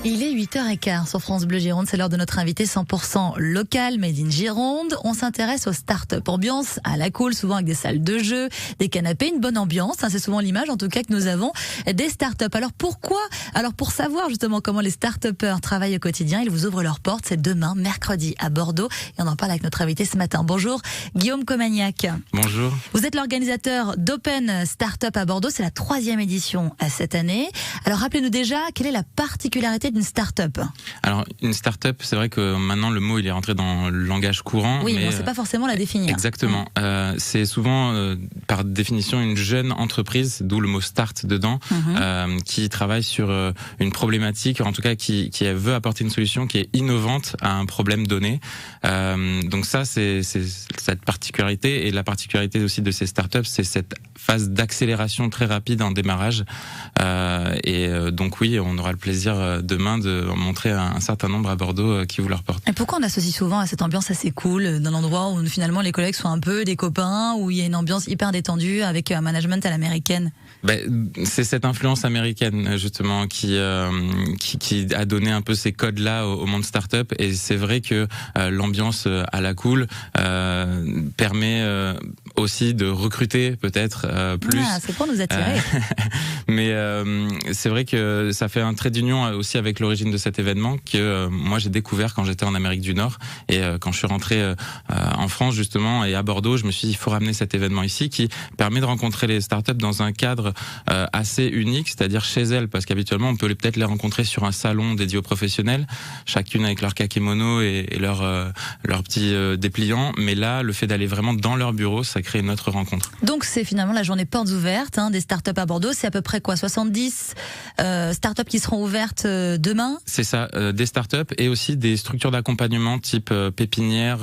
Il est 8h15 sur France Bleu Gironde, c'est l'heure de notre invité 100% local, made in Gironde. On s'intéresse aux start-up. Ambiance à la cool, souvent avec des salles de jeu, des canapés, une bonne ambiance. C'est souvent l'image en tout cas que nous avons des start-up. Alors pourquoi ? Alors pour savoir justement comment les start-upers travaillent au quotidien, ils vous ouvrent leurs portes. C'est demain, mercredi, à Bordeaux. Et on en parle avec notre invité ce matin. Bonjour Guillaume Comagnac. Bonjour. Vous êtes l'organisateur d'Open Startup à Bordeaux. C'est la 3e édition cette année. Alors rappelez-nous déjà, quelle est la particularité d'une start-up ? Alors, une start-up, c'est vrai que maintenant le mot il est rentré dans le langage courant. Oui, mais on ne sait pas forcément la définir. Exactement. C'est souvent, par définition, une jeune entreprise, d'où le mot start dedans, qui travaille sur une problématique, en tout cas qui veut apporter une solution qui est innovante à un problème donné. Donc ça, c'est cette particularité. Et la particularité aussi de ces start-up, c'est cette phase d'accélération très rapide en démarrage. Donc oui, on aura le plaisir demain de montrer un certain nombre à Bordeaux qui vous leur portent. Et pourquoi on associe souvent à cette ambiance assez cool, d'un endroit où finalement les collègues sont un peu des copains, où il y a une ambiance hyper détendue avec un management à l'américaine ? C'est cette influence américaine justement qui a donné un peu ces codes-là au monde start-up, et c'est vrai que l'ambiance à la cool permet aussi de recruter peut-être plus. Ah, c'est pour nous attirer. Mais c'est vrai que ça fait un trait d'union aussi avec l'origine de cet événement que moi j'ai découvert quand j'étais en Amérique du Nord, et quand je suis rentré en France justement et à Bordeaux, je me suis dit il faut ramener cet événement ici qui permet de rencontrer les startups dans un cadre assez unique, c'est-à-dire chez elles, parce qu'habituellement on peut peut-être les rencontrer sur un salon dédié aux professionnels, chacune avec leur kakémono et leur petit dépliant, mais là le fait d'aller vraiment dans leur bureau, ça crée une autre rencontre. Donc c'est finalement la journée portes ouvertes des startups à Bordeaux. C'est à peu près quoi, 70 startups qui seront ouvertes demain ? C'est ça, des startups et aussi des structures d'accompagnement type pépinière,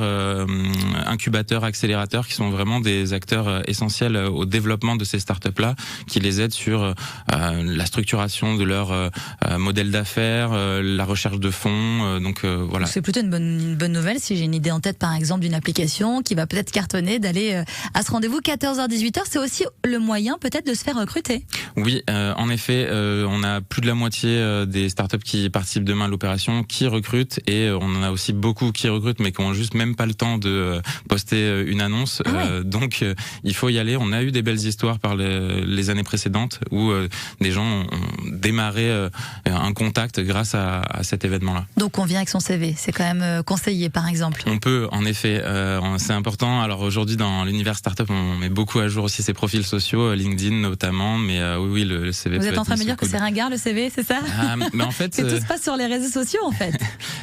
incubateurs, accélérateurs, qui sont vraiment des acteurs essentiels au développement de ces startups-là, qui les aident sur la structuration de leur modèle d'affaires, la recherche de fonds. Donc voilà. C'est plutôt une bonne nouvelle si j'ai une idée en tête, par exemple, d'une application qui va peut-être cartonner, d'aller à ce rendez-vous 14h-18h. C'est aussi le moyen peut-être de se faire recruter. Oui, en effet, on a plus de la moitié des startups qui participent demain à l'opération qui recrutent, et on en a aussi beaucoup qui recrutent mais qui ont juste même pas le temps de poster une annonce. Donc il faut y aller. On a eu des belles histoires par les années précédentes où des gens ont démarré un contact grâce à cet événement-là. Donc on vient avec son CV, c'est quand même conseillé par exemple. On peut, en effet, c'est important. Alors aujourd'hui dans l'univers startup, on met beaucoup à jour aussi ses profils sociaux, LinkedIn notamment, mais oui, le CV. Vous êtes en train de me dire que c'est ringard le CV, c'est ça ? Mais en fait, que tout se passe sur les réseaux sociaux en fait.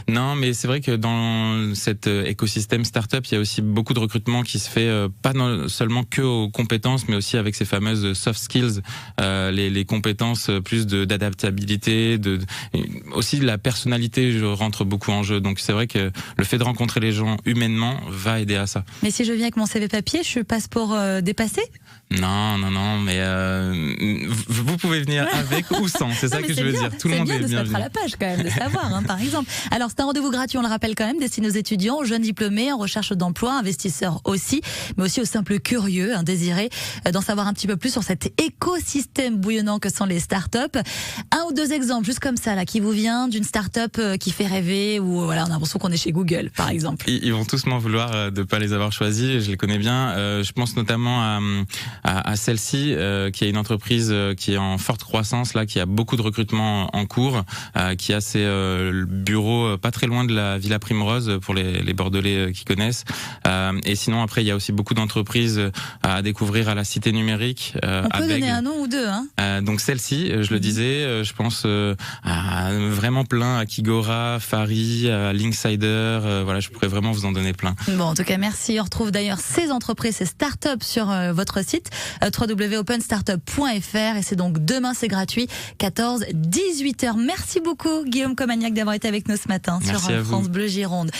Non, mais c'est vrai que dans cet écosystème startup, il y a aussi beaucoup de recrutement qui se fait pas seulement que aux compétences, mais aussi avec ces fameuses soft skills, les compétences plus d'adaptabilité, aussi la personnalité rentre beaucoup en jeu. Donc c'est vrai que le fait de rencontrer les gens humainement va aider à ça. Mais si je viens avec mon CV papier, je passe pour dépassé ? Non, mais vous pouvez venir avec ou sans, c'est ça que je veux dire. Tout le monde est bien de se mettre à la page quand même, de savoir, par exemple. Alors c'est un rendez-vous gratuit, on le rappelle quand même, destiné aux étudiants, aux jeunes diplômés, en recherche d'emploi, investisseurs aussi, mais aussi aux simples curieux, désirés d'en savoir un petit peu plus sur cet écosystème bouillonnant que sont les startups. Un ou deux exemples, juste comme ça, là, qui vous vient d'une startup qui fait rêver, ou voilà, on a l'impression qu'on est chez Google, par exemple. Ils vont tous m'en vouloir de pas les avoir choisis, je les connais bien. Je pense notamment à celle-ci, qui est une entreprise qui est en forte croissance, là, qui a beaucoup de recrutement en cours, qui a ses bureaux pas très loin de la Villa Primrose pour les Bordelais qui connaissent. Et sinon, après, il y a aussi beaucoup d'entreprises à découvrir à la Cité Numérique. On peut donner un nom ou deux, donc celle-ci, je le disais, je pense à vraiment plein, à Kigora, Fari, à Linksider. Voilà, je pourrais vraiment vous en donner plein. Bon, en tout cas, merci. On retrouve d'ailleurs ces entreprises, ces startups sur votre site www.openstartup.fr, et c'est donc demain, c'est gratuit, 14-18h. Merci beaucoup Guillaume Comagnac d'avoir été avec nous ce matin. Merci sur France Bleu Gironde.